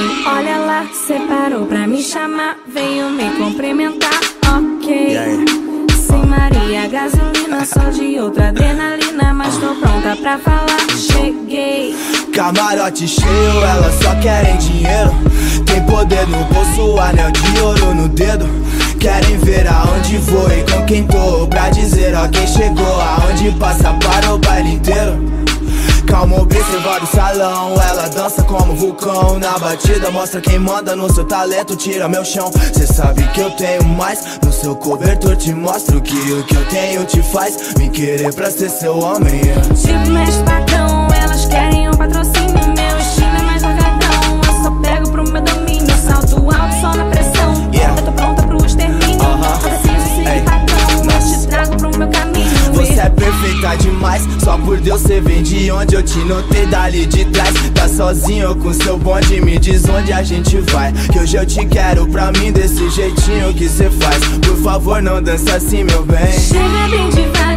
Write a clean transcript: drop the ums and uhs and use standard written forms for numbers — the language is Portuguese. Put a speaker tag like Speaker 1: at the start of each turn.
Speaker 1: bem, olha lá, separou pra me chamar, veio me cumprimentar, ok. Sem Maria, gasolina, só de outra adrenalina, mas tô pronta pra falar, cheguei.
Speaker 2: Camarote cheio, elas só querem dinheiro. Tem poder no bolso, anel de ouro no dedo. Querem ver aonde vou e com quem tô, pra dizer ó quem chegou, aonde passa para o baile inteiro. Calma, observar o salão, ela dança como vulcão. Na batida mostra quem manda no seu talento, tira meu chão. Cê sabe que eu tenho mais, no seu cobertor te mostro que o que eu tenho te faz me querer pra ser seu homem.
Speaker 1: Tipo mestre patrão, elas querem um patrocínio. Meu estilo é mais largadão, eu só pego pro meu domínio. Salto alto, só na pressão, eu tô pronta pro extermínio. Não preciso seguir padrão, mas te trago pro meu caminho.
Speaker 2: Você é perfeita demais, só por Deus cê vem de onde eu te notei dali de trás. Tá sozinho com seu bonde, me diz onde a gente vai, que hoje eu te quero pra mim desse jeitinho que cê faz. Por favor não dança assim meu bem.
Speaker 1: Chega bem devagar.